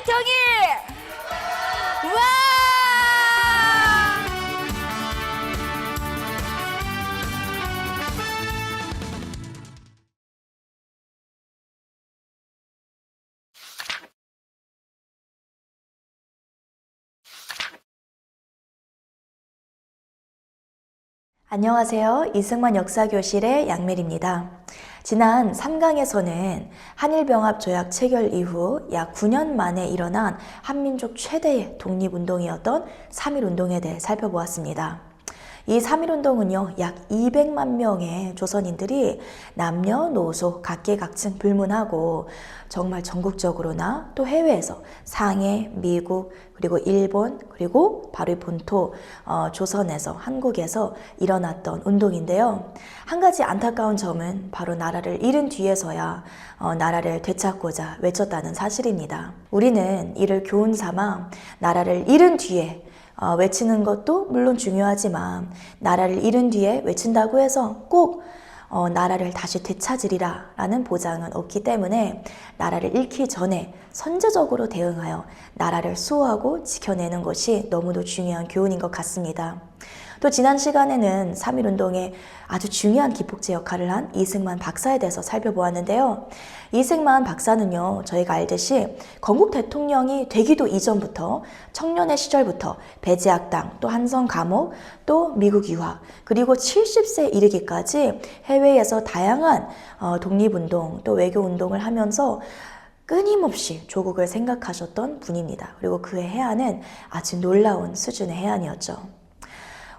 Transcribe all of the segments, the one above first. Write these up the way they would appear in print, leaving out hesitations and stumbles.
정의! 와! 안녕하세요. 이승만 역사교실의 양멜입니다. 지난 3강에서는 한일병합조약 체결 이후 약 9년 만에 일어난 한민족 최대의 독립운동이었던 3.1운동에 대해 살펴보았습니다. 이 3.1운동은요, 약 200만 명의 조선인들이 남녀노소 각계각층 불문하고 정말 전국적으로나 또 해외에서 상해, 미국, 그리고 일본, 그리고 바로 이 본토 조선에서, 한국에서 일어났던 운동인데요. 한 가지 안타까운 점은 바로 나라를 잃은 뒤에서야 나라를 되찾고자 외쳤다는 사실입니다. 우리는 이를 교훈 삼아 나라를 잃은 뒤에 외치는 것도 물론 중요하지만 나라를 잃은 뒤에 외친다고 해서 꼭 나라를 다시 되찾으리라 라는 보장은 없기 때문에 나라를 잃기 전에 선제적으로 대응하여 나라를 수호하고 지켜내는 것이 너무도 중요한 교훈인 것 같습니다. 또 지난 시간에는 3.1운동에 아주 중요한 기폭제 역할을 한 이승만 박사에 대해서 살펴보았는데요. 이승만 박사는요, 저희가 알듯이 건국 대통령이 되기도 이전부터 청년의 시절부터 배제학당, 또 한성 감옥, 또 미국 유학, 그리고 70세 이르기까지 해외에서 다양한 독립운동, 또 외교운동을 하면서 끊임없이 조국을 생각하셨던 분입니다. 그리고 그의 해안은 아주 놀라운 수준의 해안이었죠.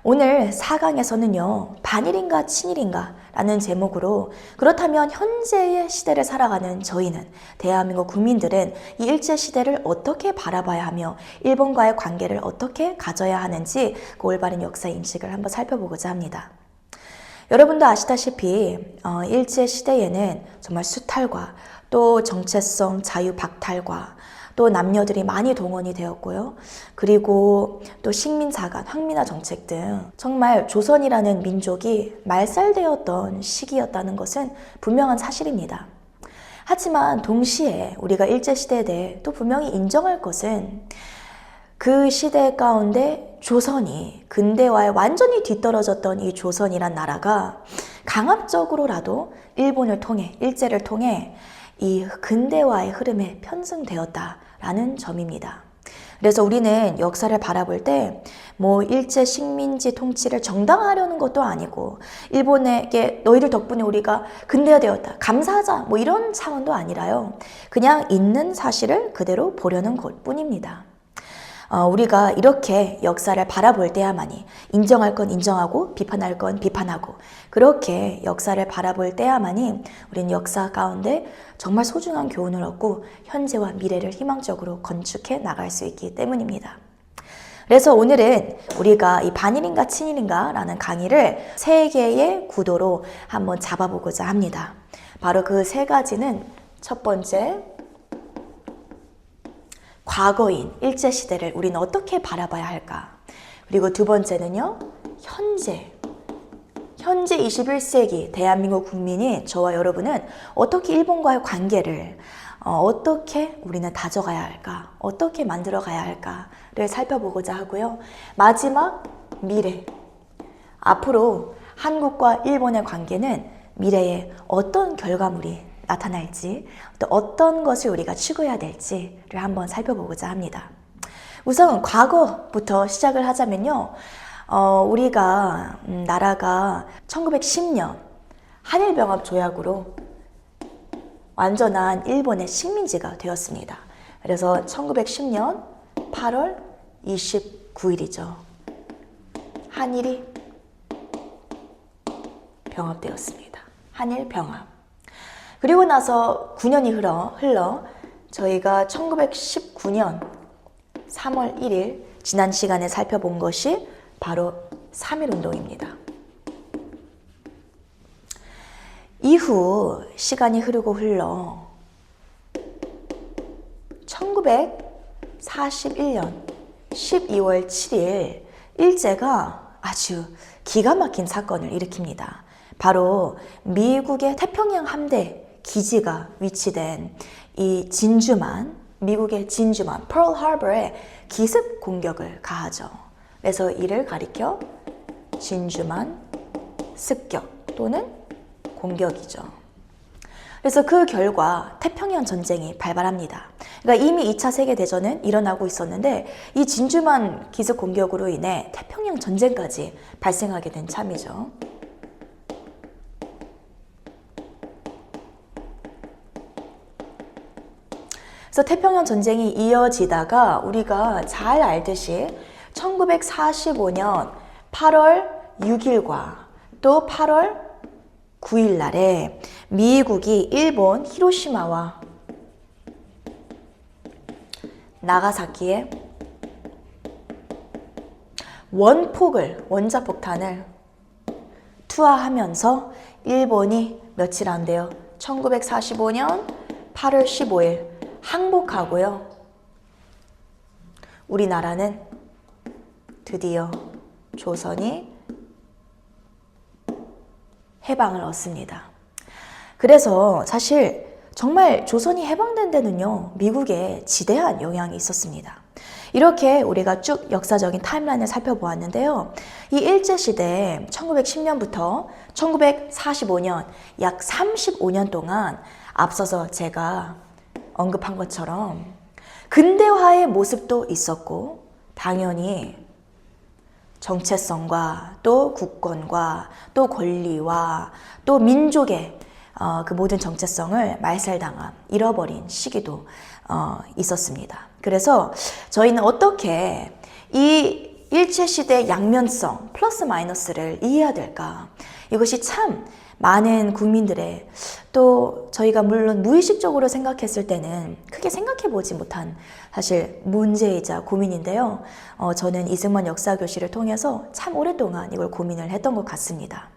오늘 4강에서는요, 반일인가 친일인가 라는 제목으로 그렇다면 현재의 시대를 살아가는 저희는, 대한민국 국민들은 이 일제시대를 어떻게 바라봐야 하며 일본과의 관계를 어떻게 가져야 하는지 그 올바른 역사 인식을 한번 살펴보고자 합니다. 여러분도 아시다시피 일제시대에는 정말 수탈과 또 정체성 자유 박탈과 또 남녀들이 많이 동원이 되었고요. 그리고 또 식민사관, 황민화 정책 등 정말 조선이라는 민족이 말살되었던 시기였다는 것은 분명한 사실입니다. 하지만 동시에 우리가 일제시대에 대해 또 분명히 인정할 것은 그 시대 가운데 조선이 근대화에 완전히 뒤떨어졌던 이 조선이란 나라가 강압적으로라도 일본을 통해, 일제를 통해 이 근대화의 흐름에 편승되었다라는 점입니다. 그래서 우리는 역사를 바라볼 때 일제 식민지 통치를 정당화하려는 것도 아니고 일본에게 너희들 덕분에 우리가 근대화되었다, 감사하자 이런 차원도 아니라요. 그냥 있는 사실을 그대로 보려는 것뿐입니다. 우리가 이렇게 역사를 바라볼 때야만이 인정할 건 인정하고 비판할 건 비판하고 그렇게 역사를 바라볼 때야만이 우리는 역사 가운데 정말 소중한 교훈을 얻고 현재와 미래를 희망적으로 건축해 나갈 수 있기 때문입니다. 그래서 오늘은 우리가 이 반일인가 친일인가 라는 강의를 세 개의 구도로 한번 잡아보고자 합니다. 바로 그 세 가지는 첫 번째, 과거인 일제시대를 우리는 어떻게 바라봐야 할까? 그리고 두 번째는요, 현재 21세기 대한민국 국민이, 저와 여러분은 어떻게 일본과의 관계를 어떻게 우리는 다져가야 할까? 어떻게 만들어가야 할까를 살펴보고자 하고요. 마지막, 미래. 앞으로 한국과 일본의 관계는 미래에 어떤 결과물이 나타날지, 또 어떤 것을 우리가 추구해야 될지를 한번 살펴보고자 합니다. 우선 과거부터 시작을 하자면요. 우리가 나라가 1910년 한일병합 조약으로 완전한 일본의 식민지가 되었습니다. 그래서 1910년 8월 29일이죠. 한일이 병합되었습니다. 한일 병합. 그리고 나서 9년이 흘러 저희가 1919년 3월 1일 지난 시간에 살펴본 것이 바로 3.1운동입니다. 이후 시간이 흐르고 흘러 1941년 12월 7일 일제가 아주 기가 막힌 사건을 일으킵니다. 바로 미국의 태평양 함대 기지가 위치된 이 진주만 미국의 진주만, 펄하버에 기습 공격을 가하죠. 그래서 이를 가리켜 진주만 습격 또는 공격이죠. 그래서 그 결과 태평양 전쟁이 발발합니다. 그러니까 이미 2차 세계대전은 일어나고 있었는데 이 진주만 기습 공격으로 인해 태평양 전쟁까지 발생하게 된 참이죠. 그래서 태평양 전쟁이 이어지다가 우리가 잘 알듯이 1945년 8월 6일과 또 8월 9일 날에 미국이 일본 히로시마와 나가사키에 원자폭탄을 투하하면서 일본이 며칠 안 돼요. 1945년 8월 15일 항복하고요. 우리나라는 드디어 조선이 해방을 얻습니다. 그래서 사실 정말 조선이 해방된 데는요, 미국에 지대한 영향이 있었습니다. 이렇게 우리가 쭉 역사적인 타임라인을 살펴보았는데요. 이 일제시대 1910년부터 1945년 약 35년 동안 앞서서 제가 언급한 것처럼 근대화의 모습도 있었고 당연히 정체성과 또 국권과 또 권리와 또 민족의 그 모든 정체성을 말살당한, 잃어버린 시기도 있었습니다. 그래서 저희는 어떻게 이 일제시대의 양면성 플러스 마이너스를 이해해야 될까? 이것이 참 많은 국민들의 또 저희가 물론 무의식적으로 생각했을 때는 크게 생각해보지 못한 사실 문제이자 고민인데요. 저는 이승만 역사교실을 통해서 참 오랫동안 이걸 고민을 했던 것 같습니다.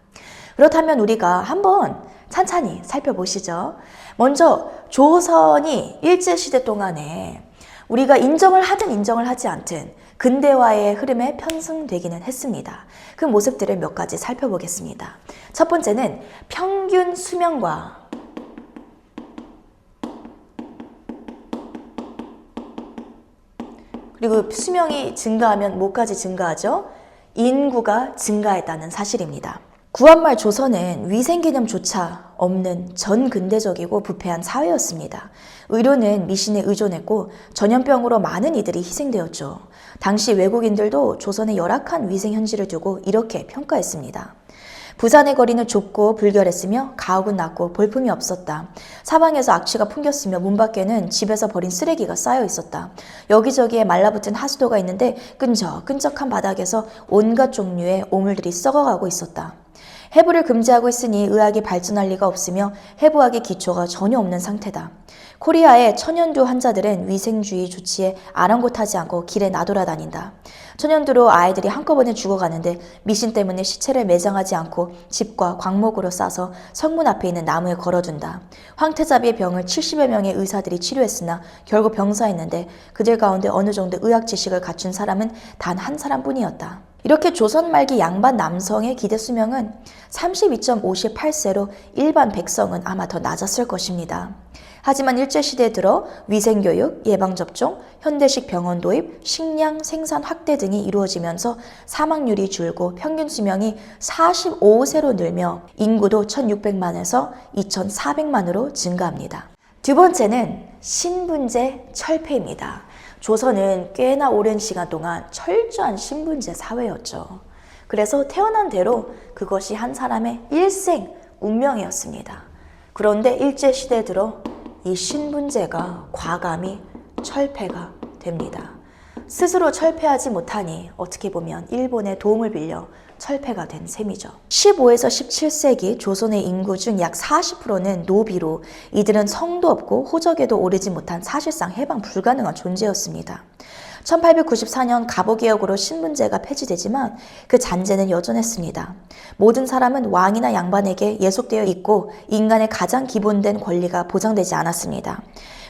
그렇다면 우리가 한번 찬찬히 살펴보시죠. 먼저 조선이 일제시대 동안에 우리가 인정을 하든 인정을 하지 않든 근대화의 흐름에 편승되기는 했습니다. 그 모습들을 몇 가지 살펴보겠습니다. 첫 번째는 평균 수명과 그리고 수명이 증가하면 뭐까지 증가하죠? 인구가 증가했다는 사실입니다. 구한말 조선은 위생 개념조차 없는 전근대적이고 부패한 사회였습니다. 의료는 미신에 의존했고 전염병으로 많은 이들이 희생되었죠. 당시 외국인들도 조선의 열악한 위생 현실을 두고 이렇게 평가했습니다. 부산의 거리는 좁고 불결했으며 가옥은 낮고 볼품이 없었다. 사방에서 악취가 풍겼으며 문 밖에는 집에서 버린 쓰레기가 쌓여 있었다. 여기저기에 말라붙은 하수도가 있는데 끈적끈적한 바닥에서 온갖 종류의 오물들이 썩어가고 있었다. 해부를 금지하고 있으니 의학이 발전할 리가 없으며 해부학의 기초가 전혀 없는 상태다. 코리아의 천연두 환자들은 위생주의 조치에 아랑곳하지 않고 길에 나돌아다닌다. 천연두로 아이들이 한꺼번에 죽어가는데 미신 때문에 시체를 매장하지 않고 집과 광목으로 싸서 성문 앞에 있는 나무에 걸어둔다. 황태자비의 병을 70여 명의 의사들이 치료했으나 결국 병사했는데 그들 가운데 어느 정도 의학 지식을 갖춘 사람은 단 한 사람뿐이었다. 이렇게 조선 말기 양반 남성의 기대 수명은 32.58세로 일반 백성은 아마 더 낮았을 것입니다. 하지만 일제시대에 들어 위생교육, 예방접종, 현대식 병원 도입, 식량 생산 확대 등이 이루어지면서 사망률이 줄고 평균 수명이 45세로 늘며 인구도 1600만에서 2400만으로 증가합니다. 두 번째는 신분제 철폐입니다. 조선은 꽤나 오랜 시간 동안 철저한 신분제 사회였죠. 그래서 태어난 대로 그것이 한 사람의 일생 운명이었습니다. 그런데 일제시대에 들어 이 신분제가 과감히 철폐가 됩니다. 스스로 철폐하지 못하니 어떻게 보면 일본의 도움을 빌려 철폐가 된 셈이죠. 15에서 17세기 조선의 인구 중 약 40%는 노비로 이들은 성도 없고 호적에도 오르지 못한 사실상 해방 불가능한 존재였습니다. 1894년 갑오개혁으로 신분제가 폐지되지만 그 잔재는 여전했습니다. 모든 사람은 왕이나 양반에게 예속되어 있고 인간의 가장 기본된 권리가 보장되지 않았습니다.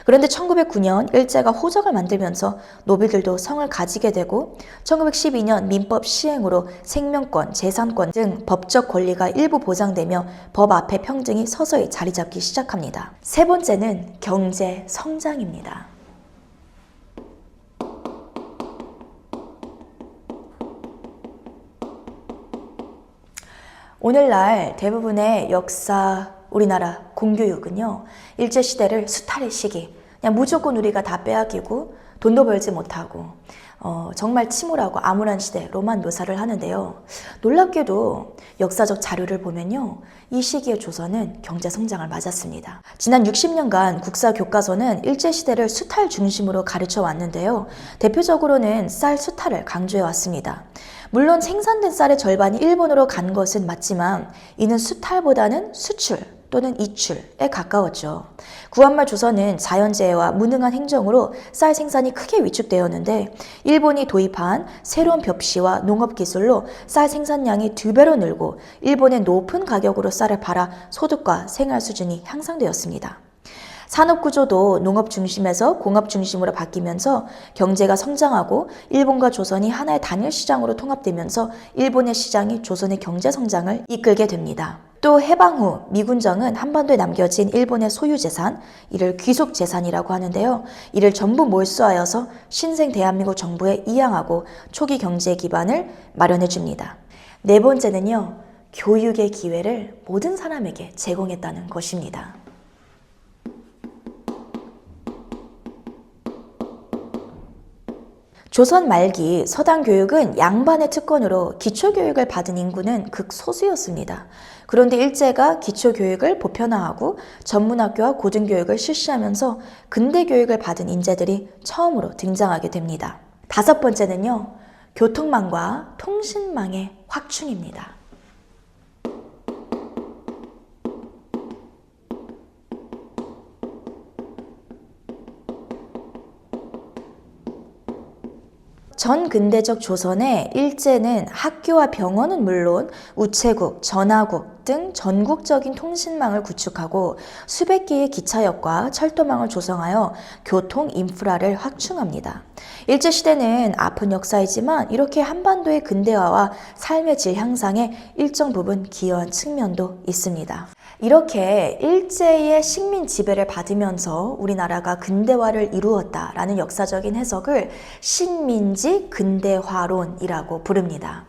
그런데 1909년 일제가 호적을 만들면서 노비들도 성을 가지게 되고 1912년 민법 시행으로 생명권, 재산권 등 법적 권리가 일부 보장되며 법 앞에 평등이 서서히 자리 잡기 시작합니다. 세 번째는 경제 성장입니다. 오늘날 대부분의 역사, 우리나라 공교육은요, 일제시대를 수탈의 시기, 그냥 무조건 우리가 다 빼앗기고 돈도 벌지 못하고 정말 침울하고 암울한 시대로만 묘사를 하는데요. 놀랍게도 역사적 자료를 보면요, 이 시기의 조선은 경제 성장을 맞았습니다. 지난 60년간 국사 교과서는 일제시대를 수탈 중심으로 가르쳐 왔는데요. 대표적으로는 쌀 수탈을 강조해 왔습니다. 물론 생산된 쌀의 절반이 일본으로 간 것은 맞지만 이는 수탈보다는 수출 또는 이출에 가까웠죠. 구한말 조선은 자연재해와 무능한 행정으로 쌀 생산이 크게 위축되었는데 일본이 도입한 새로운 벽시와 농업기술로 쌀 생산량이 2배로 늘고 일본의 높은 가격으로 쌀을 팔아 소득과 생활 수준이 향상되었습니다. 산업구조도 농업 중심에서 공업 중심으로 바뀌면서 경제가 성장하고 일본과 조선이 하나의 단일 시장으로 통합되면서 일본의 시장이 조선의 경제 성장을 이끌게 됩니다. 또 해방 후 미군정은 한반도에 남겨진 일본의 소유재산, 이를 귀속재산이라고 하는데요. 이를 전부 몰수하여서 신생 대한민국 정부에 이양하고 초기 경제 기반을 마련해 줍니다. 네 번째는요, 교육의 기회를 모든 사람에게 제공했다는 것입니다. 조선 말기 서당 교육은 양반의 특권으로 기초교육을 받은 인구는 극소수였습니다. 그런데 일제가 기초교육을 보편화하고 전문학교와 고등교육을 실시하면서 근대교육을 받은 인재들이 처음으로 등장하게 됩니다. 다섯 번째는요, 교통망과 통신망의 확충입니다. 전 근대적 조선의 일제는 학교와 병원은 물론 우체국, 전화국 등 전국적인 통신망을 구축하고 수백 개의 기차역과 철도망을 조성하여 교통 인프라를 확충합니다. 일제시대는 아픈 역사이지만 이렇게 한반도의 근대화와 삶의 질 향상에 일정 부분 기여한 측면도 있습니다. 이렇게 일제의 식민 지배를 받으면서 우리나라가 근대화를 이루었다라는 역사적인 해석을 식민지 근대화론이라고 부릅니다.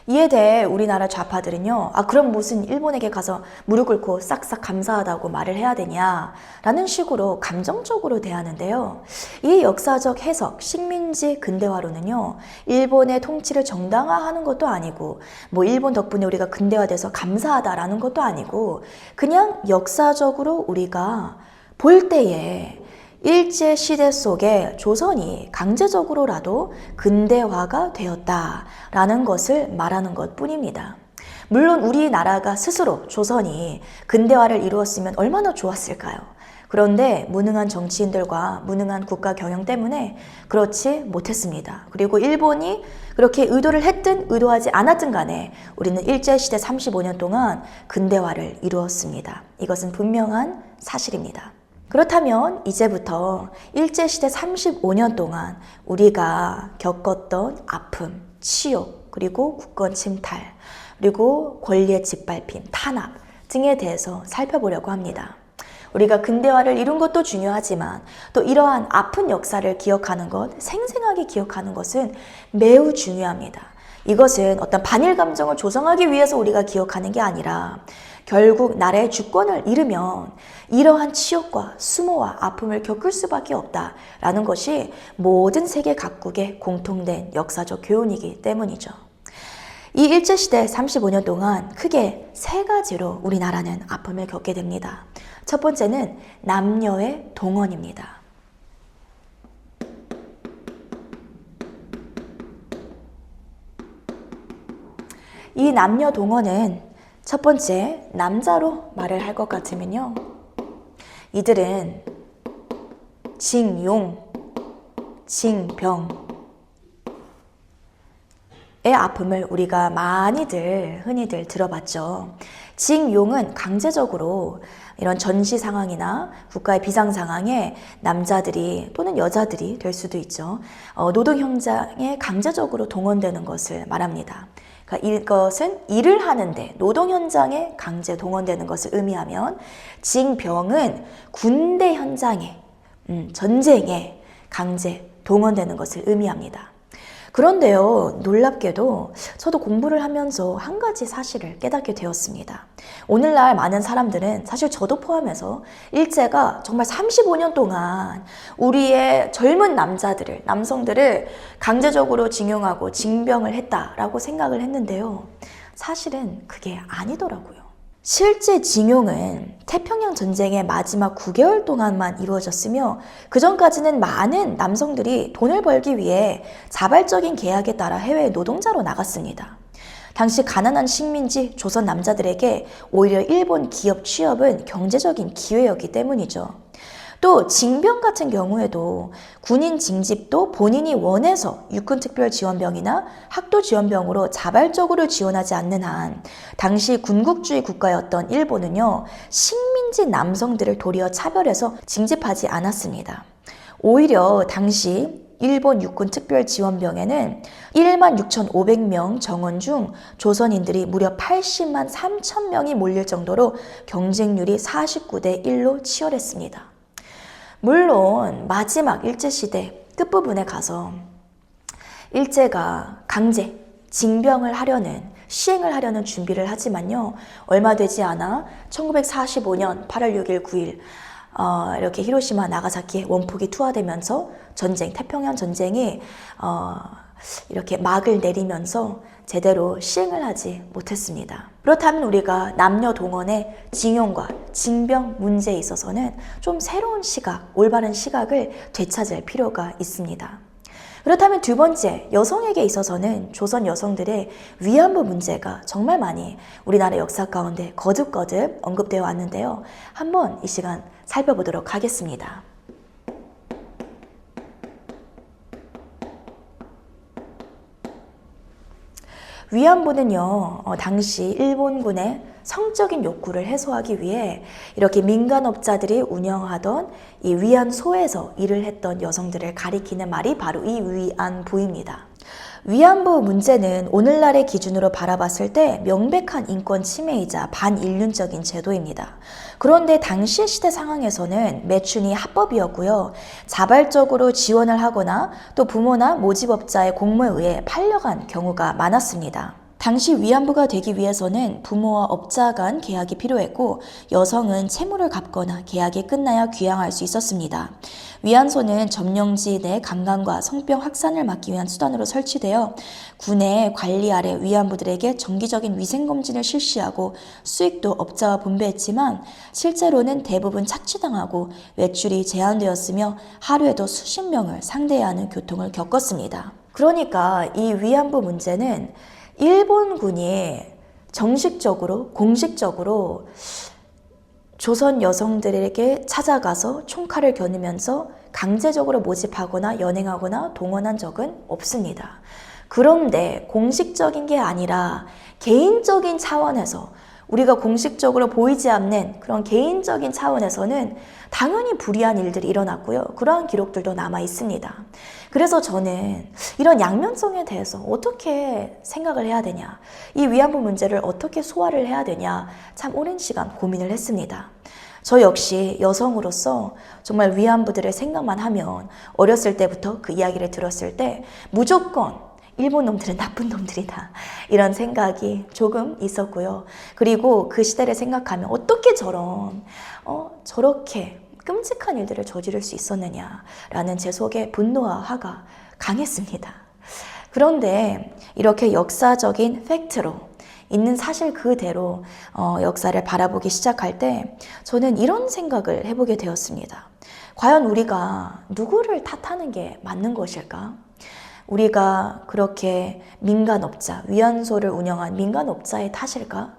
이에 대해 우리나라 좌파들은요, 그럼 무슨 일본에게 가서 무릎 꿇고 싹싹 감사하다고 말을 해야 되냐 라는 식으로 감정적으로 대하는데요. 이 역사적 해석, 식민지 근대화로는요, 일본의 통치를 정당화하는 것도 아니고 일본 덕분에 우리가 근대화돼서 감사하다라는 것도 아니고 그냥 역사적으로 우리가 볼 때에 일제 시대 속에 조선이 강제적으로라도 근대화가 되었다라는 것을 말하는 것 뿐입니다. 물론 우리나라가 스스로 조선이 근대화를 이루었으면 얼마나 좋았을까요? 그런데 무능한 정치인들과 무능한 국가 경영 때문에 그렇지 못했습니다. 그리고 일본이 그렇게 의도를 했든 의도하지 않았든 간에 우리는 일제시대 35년 동안 근대화를 이루었습니다. 이것은 분명한 사실입니다. 그렇다면 이제부터 일제시대 35년 동안 우리가 겪었던 아픔, 치욕, 그리고 국권 침탈, 그리고 권리의 짓밟힘, 탄압 등에 대해서 살펴보려고 합니다. 우리가 근대화를 이룬 것도 중요하지만 또 이러한 아픈 역사를 기억하는 것, 생생하게 기억하는 것은 매우 중요합니다. 이것은 어떤 반일 감정을 조성하기 위해서 우리가 기억하는 게 아니라 결국 나라의 주권을 잃으면 이러한 치욕과 수모와 아픔을 겪을 수밖에 없다라는 것이 모든 세계 각국의 공통된 역사적 교훈이기 때문이죠. 이 일제시대 35년 동안 크게 세 가지로 우리나라는 아픔을 겪게 됩니다. 첫 번째는 남녀의 동원입니다. 이 남녀 동원은 첫 번째, 남자로 말을 할 것 같으면요, 이들은 징용, 징병의 아픔을 우리가 흔히들 들어봤죠. 징용은 강제적으로 이런 전시 상황이나 국가의 비상 상황에 남자들이 또는 여자들이 될 수도 있죠. 노동 현장에 강제적으로 동원되는 것을 말합니다. 그러니까 이것은 일을 하는데 노동 현장에 강제 동원되는 것을 의미하면 징병은 군대 현장에 전쟁에 강제 동원되는 것을 의미합니다. 그런데요, 놀랍게도 저도 공부를 하면서 한 가지 사실을 깨닫게 되었습니다. 오늘날 많은 사람들은, 사실 저도 포함해서, 일제가 정말 35년 동안 우리의 젊은 남성들을 강제적으로 징용하고 징병을 했다라고 생각을 했는데요. 사실은 그게 아니더라고요. 실제 징용은 태평양 전쟁의 마지막 9개월 동안만 이루어졌으며 그전까지는 많은 남성들이 돈을 벌기 위해 자발적인 계약에 따라 해외 노동자로 나갔습니다. 당시 가난한 식민지 조선 남자들에게 오히려 일본 기업 취업은 경제적인 기회였기 때문이죠. 또 징병 같은 경우에도 군인 징집도 본인이 원해서 육군특별지원병이나 학도지원병으로 자발적으로 지원하지 않는 한 당시 군국주의 국가였던 일본은요, 식민지 남성들을 도리어 차별해서 징집하지 않았습니다. 오히려 당시 일본 육군특별지원병에는 16,500명 정원 중 조선인들이 무려 80만 3천 명이 몰릴 정도로 경쟁률이 49대 1로 치열했습니다. 물론 마지막 일제시대 끝부분에 가서 일제가 강제 징병을 시행을 하려는 준비를 하지만요, 얼마 되지 않아 1945년 8월 6일 9일 이렇게 히로시마 나가사키에 원폭이 투하되면서 태평양 전쟁이 이렇게 막을 내리면서 제대로 시행을 하지 못했습니다. 그렇다면 우리가 남녀 동원의 징용과 징병 문제에 있어서는 좀 새로운 올바른 시각을 되찾을 필요가 있습니다. 그렇다면 두 번째, 여성에게 있어서는 조선 여성들의 위안부 문제가 정말 많이 우리나라 역사 가운데 거듭거듭 언급되어 왔는데요. 한번 이 시간 살펴보도록 하겠습니다. 위안부는요, 당시 일본군의 성적인 욕구를 해소하기 위해 이렇게 민간업자들이 운영하던 이 위안소에서 일을 했던 여성들을 가리키는 말이 바로 이 위안부입니다. 위안부 문제는 오늘날의 기준으로 바라봤을 때 명백한 인권 침해이자 반인륜적인 제도입니다. 그런데 당시 시대 상황에서는 매춘이 합법이었고요. 자발적으로 지원을 하거나 또 부모나 모집업자의 공모에 의해 팔려간 경우가 많았습니다. 당시 위안부가 되기 위해서는 부모와 업자 간 계약이 필요했고 여성은 채무를 갚거나 계약이 끝나야 귀향할 수 있었습니다. 위안소는 점령지 내 강간과 성병 확산을 막기 위한 수단으로 설치되어 군의 관리 아래 위안부들에게 정기적인 위생검진을 실시하고 수익도 업자와 분배했지만 실제로는 대부분 착취당하고 외출이 제한되었으며 하루에도 수십 명을 상대해야 하는 고통을 겪었습니다. 그러니까 이 위안부 문제는 일본군이 공식적으로 조선 여성들에게 찾아가서 총칼을 겨누면서 강제적으로 모집하거나 연행하거나 동원한 적은 없습니다. 그런데 공식적인 게 아니라 개인적인 차원에서 우리가 공식적으로 보이지 않는 그런 개인적인 차원에서는 당연히 불이한 일들이 일어났고요. 그러한 기록들도 남아 있습니다. 그래서 저는 이런 양면성에 대해서 어떻게 생각을 해야 되냐, 이 위안부 문제를 어떻게 소화를 해야 되냐 참 오랜 시간 고민을 했습니다. 저 역시 여성으로서 정말 위안부들의 생각만 하면 어렸을 때부터 그 이야기를 들었을 때 무조건 일본 놈들은 나쁜 놈들이다 이런 생각이 조금 있었고요. 그리고 그 시대를 생각하면 어떻게 저렇게 끔찍한 일들을 저지를 수 있었느냐라는 제 속에 분노와 화가 강했습니다. 그런데 이렇게 역사적인 팩트로 있는 사실 그대로 역사를 바라보기 시작할 때 저는 이런 생각을 해보게 되었습니다. 과연 우리가 누구를 탓하는 게 맞는 것일까? 우리가 그렇게 위안소를 운영한 민간업자의 탓일까?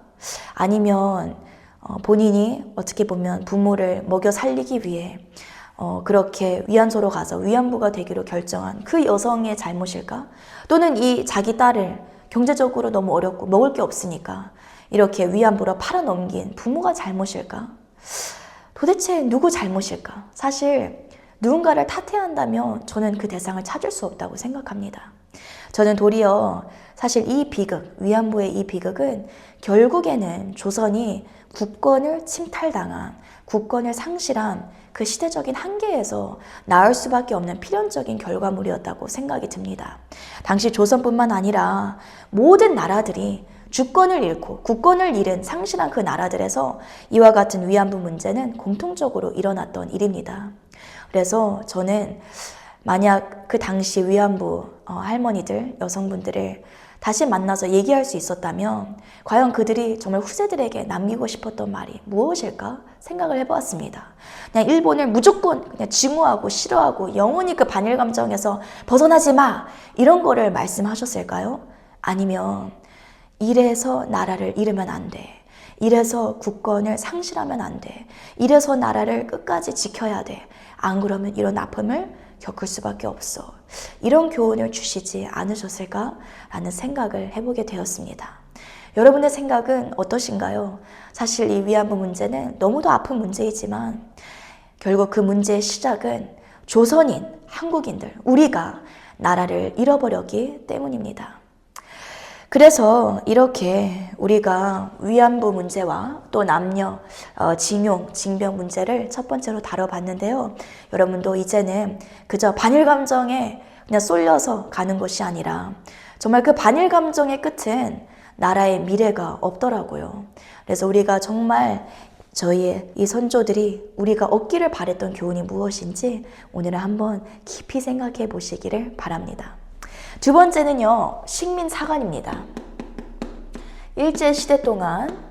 아니면 본인이 어떻게 보면 부모를 먹여 살리기 위해 그렇게 위안소로 가서 위안부가 되기로 결정한 그 여성의 잘못일까? 또는 이 자기 딸을 경제적으로 너무 어렵고 먹을 게 없으니까 이렇게 위안부로 팔아넘긴 부모가 잘못일까? 도대체 누구 잘못일까? 사실 누군가를 탓해야 한다면 저는 그 대상을 찾을 수 없다고 생각합니다. 저는 도리어 사실 이 비극, 위안부의 이 비극은 결국에는 조선이 국권을 침탈당한, 국권을 상실한 그 시대적인 한계에서 나올 수밖에 없는 필연적인 결과물이었다고 생각이 듭니다. 당시 조선뿐만 아니라 모든 나라들이 주권을 잃고 국권을 잃은 상실한 그 나라들에서 이와 같은 위안부 문제는 공통적으로 일어났던 일입니다. 그래서 저는 만약 그 당시 위안부 할머니들, 여성분들을 다시 만나서 얘기할 수 있었다면 과연 그들이 정말 후세들에게 남기고 싶었던 말이 무엇일까 생각을 해보았습니다. 그냥 일본을 무조건 그냥 증오하고 싫어하고 영원히 그 반일 감정에서 벗어나지 마 이런 거를 말씀하셨을까요? 아니면 이래서 나라를 잃으면 안 돼. 이래서 국권을 상실하면 안 돼. 이래서 나라를 끝까지 지켜야 돼. 안 그러면 이런 아픔을 겪을 수밖에 없어. 이런 교훈을 주시지 않으셨을까라는 생각을 해보게 되었습니다. 여러분의 생각은 어떠신가요? 사실 이 위안부 문제는 너무도 아픈 문제이지만 결국 그 문제의 시작은 조선인, 한국인들, 우리가 나라를 잃어버렸기 때문입니다. 그래서 이렇게 우리가 위안부 문제와 또 남녀 징용, 징병 문제를 첫 번째로 다뤄봤는데요. 여러분도 이제는 그저 반일 감정에 그냥 쏠려서 가는 것이 아니라 정말 그 반일 감정의 끝은 나라의 미래가 없더라고요. 그래서 우리가 정말 저희의 이 선조들이 우리가 얻기를 바랬던 교훈이 무엇인지 오늘은 한번 깊이 생각해 보시기를 바랍니다. 두 번째는요, 식민사관입니다. 일제시대 동안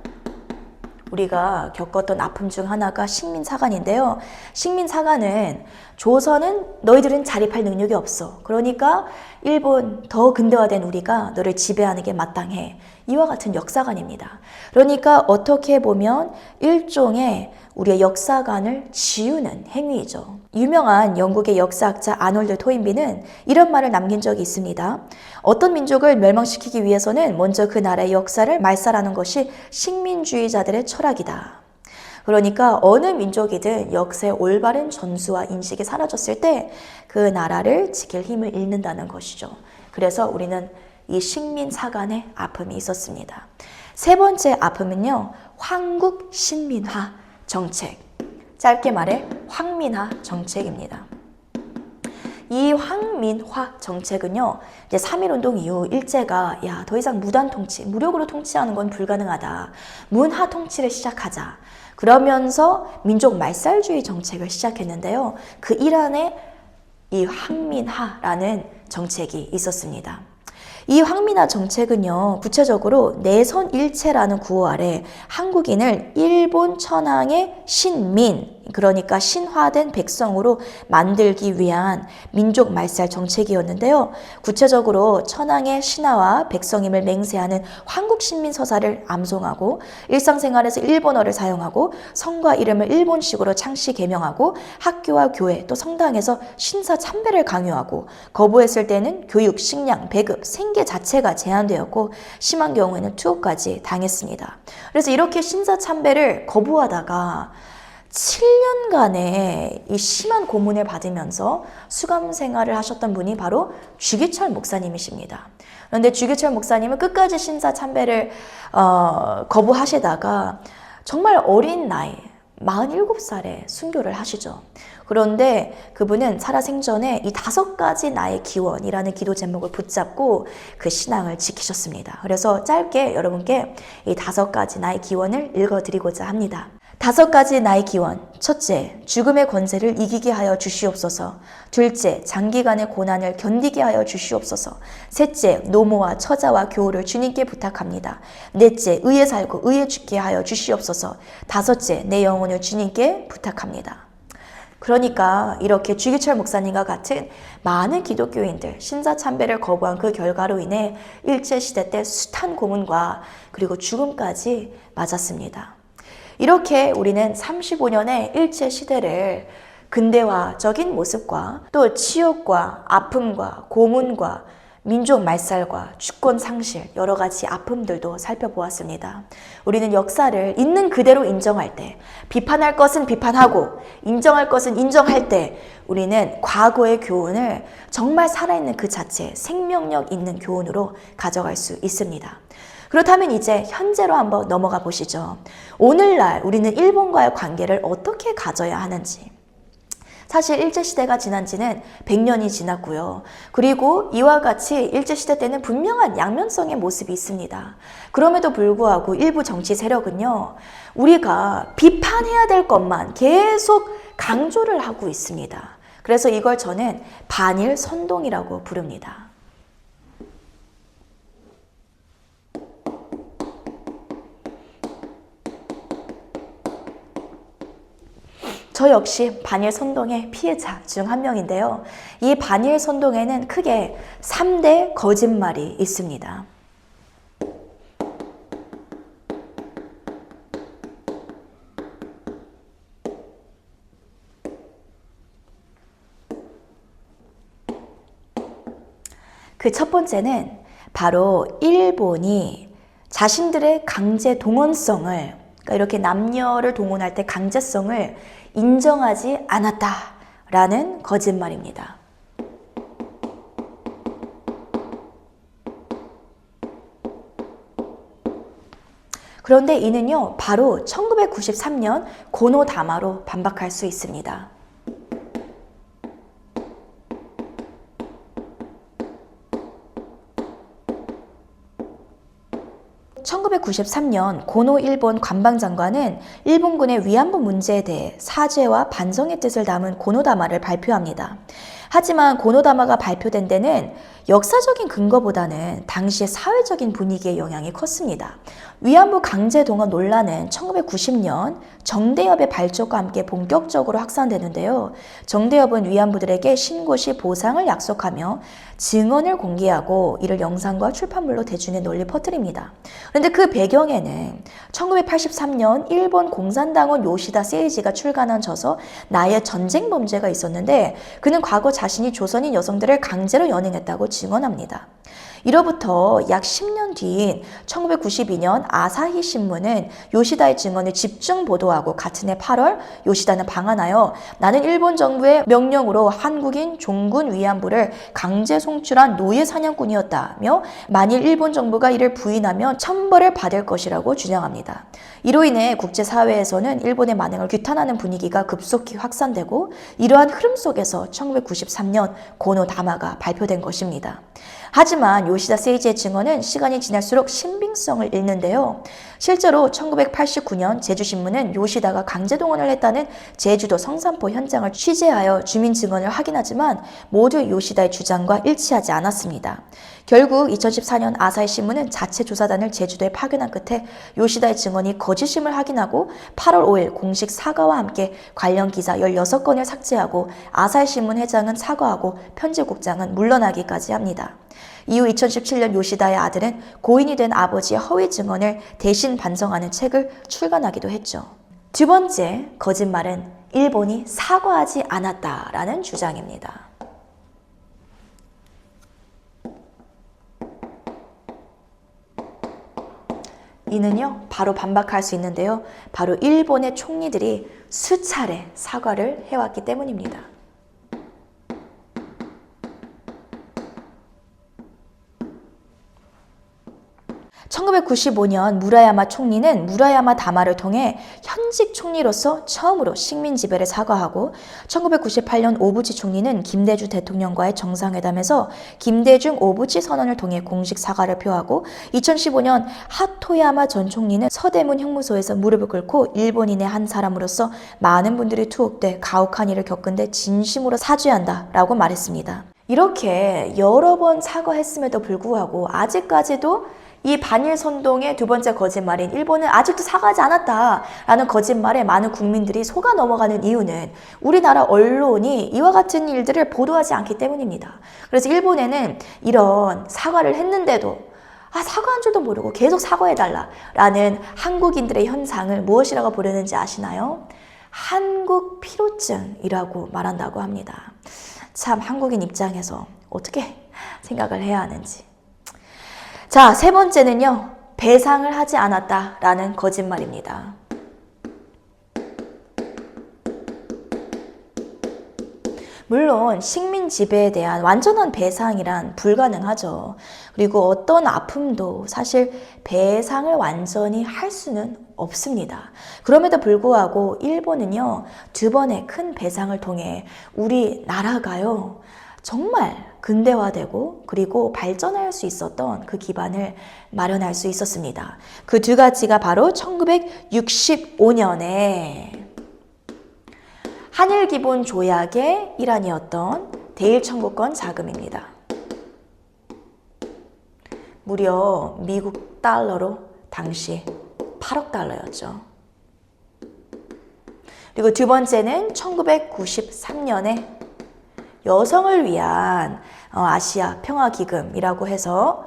우리가 겪었던 아픔 중 하나가 식민사관인데요. 식민사관은 조선은 너희들은 자립할 능력이 없어. 그러니까 일본 더 근대화된 우리가 너를 지배하는 게 마땅해. 이와 같은 역사관입니다. 그러니까 어떻게 보면 일종의 우리의 역사관을 지우는 행위이죠. 유명한 영국의 역사학자 아놀드 토인비는 이런 말을 남긴 적이 있습니다. 어떤 민족을 멸망시키기 위해서는 먼저 그 나라의 역사를 말살하는 것이 식민주의자들의 철학이다. 그러니까 어느 민족이든 역사의 올바른 전수와 인식이 사라졌을 때 그 나라를 지킬 힘을 잃는다는 것이죠. 그래서 우리는 이 식민사관의 아픔이 있었습니다. 세 번째 아픔은요, 황국신민화 정책. 짧게 말해 황민화 정책입니다. 이 황민화 정책은요, 이제 3.1운동 이후 일제가 더 이상 무단 통치, 무력으로 통치하는 건 불가능하다. 문화 통치를 시작하자. 그러면서 민족 말살주의 정책을 시작했는데요. 그 일환에 이 황민화라는 정책이 있었습니다. 이 황민화 정책은요, 구체적으로 내선일체라는 구호 아래 한국인을 일본 천황의 신민, 그러니까 신화된 백성으로 만들기 위한 민족 말살 정책이었는데요. 구체적으로 천황의 신하와 백성임을 맹세하는 한국신민 서사를 암송하고 일상생활에서 일본어를 사용하고 성과 이름을 일본식으로 창시 개명하고 학교와 교회 또 성당에서 신사 참배를 강요하고 거부했을 때는 교육, 식량, 배급, 생계 자체가 제한되었고 심한 경우에는 투옥까지 당했습니다. 그래서 이렇게 신사 참배를 거부하다가 7년간의 이 심한 고문을 받으면서 수감 생활을 하셨던 분이 바로 주기철 목사님이십니다. 그런데 주기철 목사님은 끝까지 신사 참배를 거부하시다가 정말 어린 나이 47살에 순교를 하시죠. 그런데 그분은 살아생전에 이 5가지 나의 기원이라는 기도 제목을 붙잡고 그 신앙을 지키셨습니다. 그래서 짧게 여러분께 이 5가지 나의 기원을 읽어드리고자 합니다. 5가지 나의 기원. 첫째, 죽음의 권세를 이기게 하여 주시옵소서. 둘째, 장기간의 고난을 견디게 하여 주시옵소서. 셋째, 노모와 처자와 교우를 주님께 부탁합니다. 넷째, 의에 살고 의에 죽게 하여 주시옵소서. 다섯째, 내 영혼을 주님께 부탁합니다. 그러니까 이렇게 주기철 목사님과 같은 많은 기독교인들 신사 참배를 거부한 그 결과로 인해 일제시대 때 숱한 고문과 그리고 죽음까지 맞았습니다. 이렇게 우리는 35년의 일제시대를 근대화적인 모습과 또 치욕과 아픔과 고문과 민족 말살과 주권 상실, 여러 가지 아픔들도 살펴보았습니다. 우리는 역사를 있는 그대로 인정할 때, 비판할 것은 비판하고 인정할 것은 인정할 때 우리는 과거의 교훈을 정말 살아있는 그 자체, 생명력 있는 교훈으로 가져갈 수 있습니다. 그렇다면 이제 현재로 한번 넘어가 보시죠. 오늘날 우리는 일본과의 관계를 어떻게 가져야 하는지. 사실 일제시대가 지난 지는 100년이 지났고요. 그리고 이와 같이 일제시대 때는 분명한 양면성의 모습이 있습니다. 그럼에도 불구하고 일부 정치 세력은요, 우리가 비판해야 될 것만 계속 강조를 하고 있습니다. 그래서 이걸 저는 반일 선동이라고 부릅니다. 저 역시 반일 선동의 피해자 중 한 명인데요. 이 반일 선동에는 크게 3대 거짓말이 있습니다. 그 첫 번째는 바로 일본이 자신들의 강제 동원성을, 그러니까 이렇게 남녀를 동원할 때 강제성을 인정하지 않았다라는 거짓말입니다. 그런데 이는요, 바로 1993년 고노다마로 반박할 수 있습니다. 1993년 고노 일본 관방장관은 일본군의 위안부 문제에 대해 사죄와 반성의 뜻을 담은 고노다마를 발표합니다. 하지만 고노다마가 발표된 데는 역사적인 근거보다는 당시의 사회적인 분위기의 영향이 컸습니다. 위안부 강제 동원 논란은 1990년 정대협의 발족과 함께 본격적으로 확산되는데요. 정대협은 위안부들에게 신고시 보상을 약속하며 증언을 공개하고 이를 영상과 출판물로 대중에 널리 퍼뜨립니다. 그런데 그 배경에는 1983년 일본 공산당원 요시다 세이지가 출간한 저서 나의 전쟁 범죄가 있었는데 그는 과거 자신이 조선인 여성들을 강제로 연행했다고 증언합니다. 이로부터 약 10년 뒤인 1992년 아사히 신문은 요시다의 증언을 집중 보도하고 같은 해 8월 요시다는 방한하여 나는 일본 정부의 명령으로 한국인 종군 위안부를 강제 송출한 노예 사냥꾼이었다며 만일 일본 정부가 이를 부인하면 천벌을 받을 것이라고 주장합니다. 이로 인해 국제사회에서는 일본의 만행을 규탄하는 분위기가 급속히 확산되고 이러한 흐름 속에서 1993년 고노다마가 발표된 것입니다. 하지만 요시다 세이지의 증언은 시간이 지날수록 신빙성을 잃는데요. 실제로 1989년 제주신문은 요시다가 강제동원을 했다는 제주도 성산포 현장을 취재하여 주민 증언을 확인하지만 모두 요시다의 주장과 일치하지 않았습니다. 결국 2014년 아사히 신문은 자체 조사단을 제주도에 파견한 끝에 요시다의 증언이 거짓임을 확인하고 8월 5일 공식 사과와 함께 관련 기사 16건을 삭제하고 아사히 신문 회장은 사과하고 편집국장은 물러나기까지 합니다. 이후 2017년 요시다의 아들은 고인이 된 아버지의 허위 증언을 대신 반성하는 책을 출간하기도 했죠. 두 번째 거짓말은 일본이 사과하지 않았다라는 주장입니다. 이는요, 바로 반박할 수 있는데요. 바로 일본의 총리들이 수차례 사과를 해왔기 때문입니다. 1995년 무라야마 총리는 무라야마 다마를 통해 현직 총리로서 처음으로 식민 지배를 사과하고 1998년 오부치 총리는 김대중 대통령과의 정상회담에서 김대중 오부치 선언을 통해 공식 사과를 표하고 2015년 하토야마 전 총리는 서대문 형무소에서 무릎을 꿇고 일본인의 한 사람으로서 많은 분들이 투옥돼 가혹한 일을 겪은 데 진심으로 사죄한다 라고 말했습니다. 이렇게 여러 번 사과했음에도 불구하고 아직까지도 이 반일 선동의 두 번째 거짓말인 일본은 아직도 사과하지 않았다라는 거짓말에 많은 국민들이 속아 넘어가는 이유는 우리나라 언론이 이와 같은 일들을 보도하지 않기 때문입니다. 그래서 일본에는 이런 사과를 했는데도 사과한 줄도 모르고 계속 사과해달라라는 한국인들의 현상을 무엇이라고 부르는지 아시나요? 한국 피로증이라고 말한다고 합니다. 참 한국인 입장에서 어떻게 생각을 해야 하는지. 자, 세 번째는요. 배상을 하지 않았다라는 거짓말입니다. 물론 식민 지배에 대한 완전한 배상이란 불가능하죠. 그리고 어떤 아픔도 사실 배상을 완전히 할 수는 없습니다. 그럼에도 불구하고 일본은요, 2번의 큰 배상을 통해 우리나라가요, 정말 근대화되고 그리고 발전할 수 있었던 그 기반을 마련할 수 있었습니다. 그 두 가지가 바로 1965년에 한일기본조약의 일환이었던 대일청구권 자금입니다. 무려 미국 달러로 당시 8억 달러였죠. 그리고 두 번째는 1993년에 여성을 위한 아시아 평화기금이라고 해서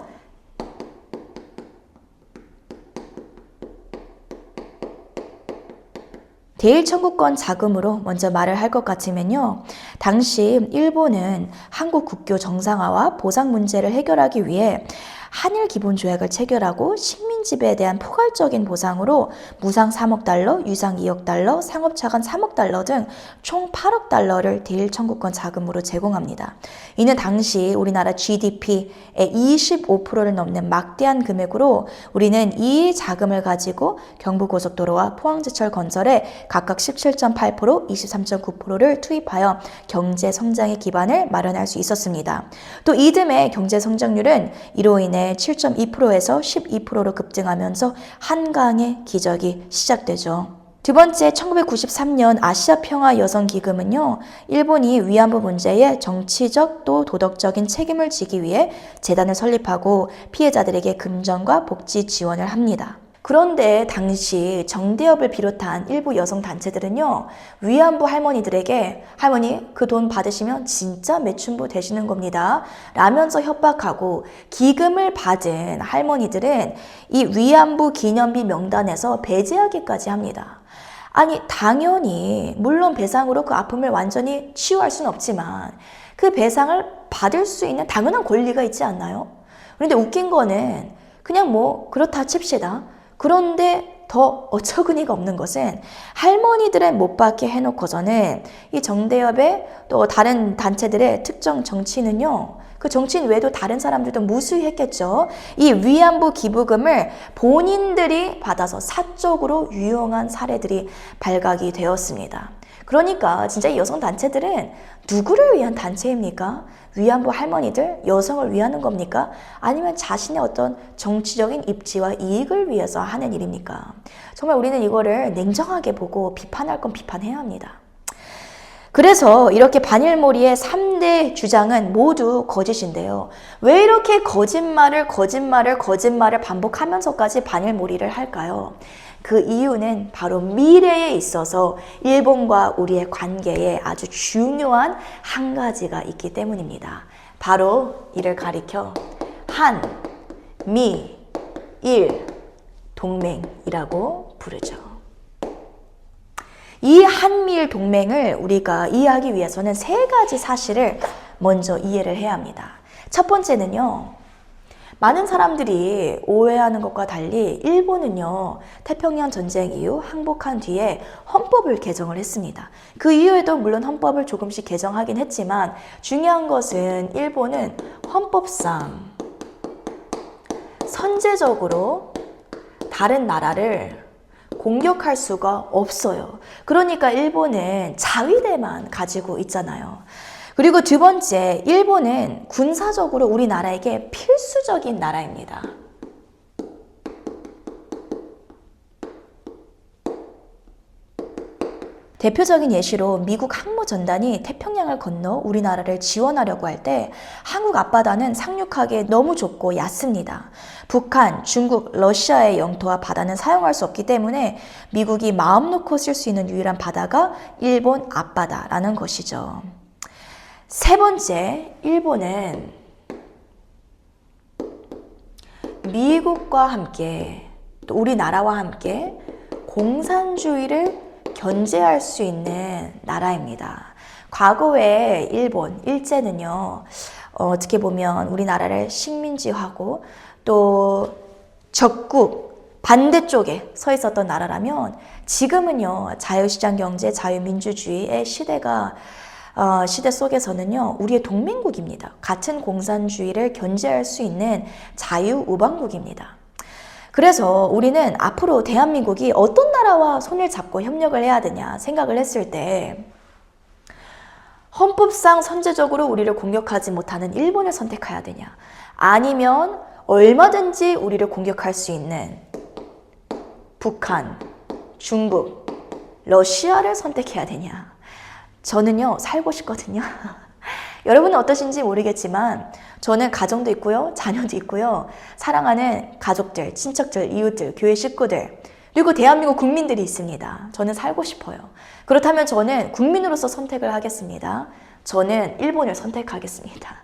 대일청구권 자금으로 먼저 말을 할 것 같으면요. 당시 일본은 한국 국교 정상화와 보상 문제를 해결하기 위해 한일 기본조약을 체결하고 식민 지배에 대한 포괄적인 보상으로 무상 3억 달러, 유상 2억 달러, 상업차관 3억 달러 등 총 8억 달러를 대일 청구권 자금으로 제공합니다. 이는 당시 우리나라 GDP의 25%를 넘는 막대한 금액으로 우리는 이 자금을 가지고 경부고속도로와 포항제철 건설에 각각 17.8%, 23.9%를 투입하여 경제 성장의 기반을 마련할 수 있었습니다. 또 이듬해 경제 성장률은 이로 인해 7.2%에서 12%로 급증하면서 한강의 기적이 시작되죠. 두 번째 1993년 아시아 평화 여성 기금은요. 일본이 위안부 문제에 정치적 또 도덕적인 책임을 지기 위해 재단을 설립하고 피해자들에게 금전과 복지 지원을 합니다. 그런데 당시 정대협을 비롯한 일부 여성 단체들은요. 위안부 할머니들에게 할머니 그 돈 받으시면 진짜 매춘부 되시는 겁니다. 라면서 협박하고 기금을 받은 할머니들은 이 위안부 기념비 명단에서 배제하기까지 합니다. 아니 당연히 물론 배상으로 그 아픔을 완전히 치유할 수는 없지만 그 배상을 받을 수 있는 당연한 권리가 있지 않나요? 그런데 웃긴 거는 그냥 뭐 그렇다 칩시다. 그런데 더 어처구니가 없는 것은 할머니들은 못 받게 해놓고서는 이 정대협의 또 다른 단체들의 특정 정치인은요. 그 정치인 외에도 다른 사람들도 무수히 했겠죠. 이 위안부 기부금을 본인들이 받아서 사적으로 유용한 사례들이 발각이 되었습니다. 그러니까 진짜 이 여성 단체들은 누구를 위한 단체입니까? 위안부 할머니들, 여성을 위하는 겁니까? 아니면 자신의 어떤 정치적인 입지와 이익을 위해서 하는 일입니까? 정말 우리는 이거를 냉정하게 보고 비판할 건 비판해야 합니다. 그래서 이렇게 반일몰이의 3대 주장은 모두 거짓인데요. 왜 이렇게 거짓말을 반복하면서까지 반일몰이를 할까요? 그 이유는 바로 미래에 있어서 일본과 우리의 관계에 아주 중요한 한 가지가 있기 때문입니다. 바로 이를 가리켜 한, 미, 일 동맹이라고 부르죠. 이 한미일 동맹을 우리가 이해하기 위해서는 3가지 사실을 먼저 이해를 해야 합니다. 첫 번째는요. 많은 사람들이 오해하는 것과 달리 일본은요. 태평양 전쟁 이후 항복한 뒤에 헌법을 개정을 했습니다. 그 이후에도 물론 헌법을 조금씩 개정하긴 했지만 중요한 것은 일본은 헌법상 선제적으로 다른 나라를 공격할 수가 없어요. 그러니까 일본은 자위대만 가지고 있잖아요. 그리고 두 번째, 일본은 군사적으로 우리나라에게 필수적인 나라입니다. 대표적인 예시로 미국 항모전단이 태평양을 건너 우리나라를 지원하려고 할 때 한국 앞바다는 상륙하기에 너무 좁고 얕습니다. 북한, 중국, 러시아의 영토와 바다는 사용할 수 없기 때문에 미국이 마음 놓고 쓸 수 있는 유일한 바다가 일본 앞바다라는 것이죠. 세 번째, 일본은 미국과 함께 또 우리나라와 함께 공산주의를 견제할 수 있는 나라입니다. 과거에 일본, 일제는요, 어떻게 보면 우리나라를 식민지하고 또 적국 반대쪽에 서 있었던 나라라면 지금은요, 자유시장 경제, 자유민주주의의 시대 속에서는요, 우리의 동맹국입니다. 같은 공산주의를 견제할 수 있는 자유우방국입니다. 그래서 우리는 앞으로 대한민국이 어떤 나라와 손을 잡고 협력을 해야 되냐 생각을 했을 때 헌법상 선제적으로 우리를 공격하지 못하는 일본을 선택해야 되냐, 아니면 얼마든지 우리를 공격할 수 있는 북한, 중국, 러시아를 선택해야 되냐. 저는요, 살고 싶거든요. 여러분은 어떠신지 모르겠지만 저는 가정도 있고요, 자녀도 있고요, 사랑하는 가족들, 친척들, 이웃들, 교회 식구들, 그리고 대한민국 국민들이 있습니다. 저는 살고 싶어요. 그렇다면 저는 국민으로서 선택을 하겠습니다. 저는 일본을 선택하겠습니다.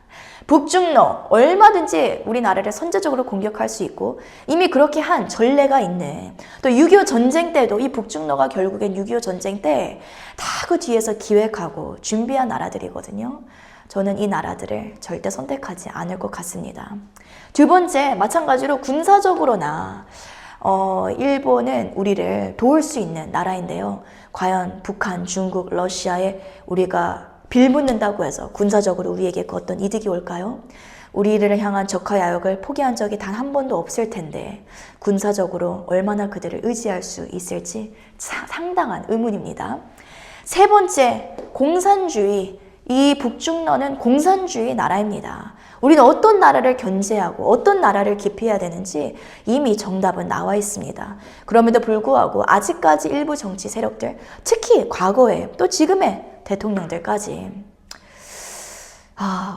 북중러 얼마든지 우리나라를 선제적으로 공격할 수 있고 이미 그렇게 한 전례가 있네. 또 6.25 전쟁 때도 이 북중러가 결국엔 6.25 전쟁 때 다 그 뒤에서 기획하고 준비한 나라들이거든요. 저는 이 나라들을 절대 선택하지 않을 것 같습니다. 두 번째, 마찬가지로 군사적으로나 일본은 우리를 도울 수 있는 나라인데요. 과연 북한, 중국, 러시아에 우리가 빌붙는다고 해서 군사적으로 우리에게 그 어떤 이득이 올까요? 우리를 향한 적화 야욕을 포기한 적이 단 한 번도 없을 텐데 군사적으로 얼마나 그들을 의지할 수 있을지 상당한 의문입니다. 세 번째, 공산주의. 이 북중러는 공산주의 나라입니다. 우리는 어떤 나라를 견제하고 어떤 나라를 기피해야 되는지 이미 정답은 나와 있습니다. 그럼에도 불구하고 아직까지 일부 정치 세력들, 특히 과거에 또 지금의 대통령들까지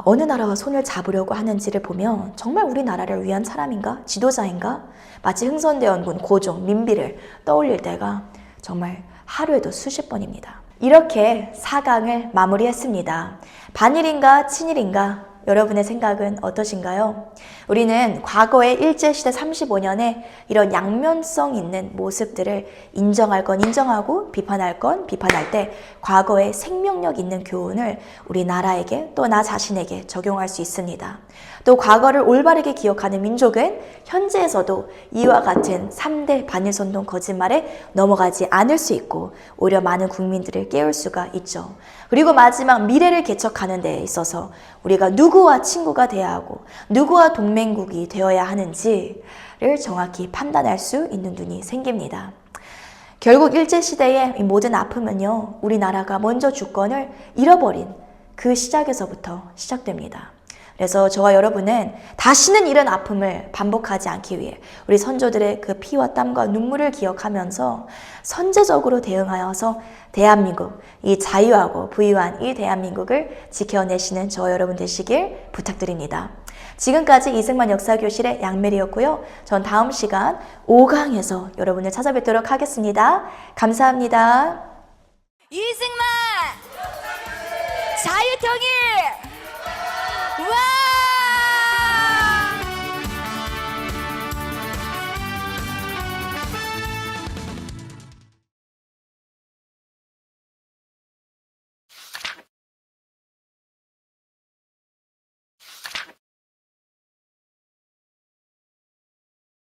어느 나라와 손을 잡으려고 하는지를 보면 정말 우리나라를 위한 사람인가? 지도자인가? 마치 흥선대원군 고종, 민비를 떠올릴 때가 정말 하루에도 수십 번입니다. 이렇게 4강을 마무리했습니다. 반일인가 친일인가? 여러분의 생각은 어떠신가요? 우리는 과거의 일제시대 35년에 이런 양면성 있는 모습들을 인정할 건 인정하고 비판할 건 비판할 때 과거의 생명력 있는 교훈을 우리나라에게 또 나 자신에게 적용할 수 있습니다. 또 과거를 올바르게 기억하는 민족은 현재에서도 이와 같은 3대 반일선동 거짓말에 넘어가지 않을 수 있고 오히려 많은 국민들을 깨울 수가 있죠. 그리고 마지막 미래를 개척하는 데 있어서 우리가 누구와 친구가 돼야 하고 누구와 동맹국이 되어야 하는지를 정확히 판단할 수 있는 눈이 생깁니다. 결국 일제시대의 이 모든 아픔은요, 우리나라가 먼저 주권을 잃어버린 그 시작에서부터 시작됩니다. 그래서 저와 여러분은 다시는 이런 아픔을 반복하지 않기 위해 우리 선조들의 그 피와 땀과 눈물을 기억하면서 선제적으로 대응하여서 대한민국, 이 자유하고 부유한 이 대한민국을 지켜내시는 저와 여러분 되시길 부탁드립니다. 지금까지 이승만 역사교실의 양메리였고요. 전 다음 시간 5강에서 여러분을 찾아뵙도록 하겠습니다. 감사합니다. 이승만 자유통일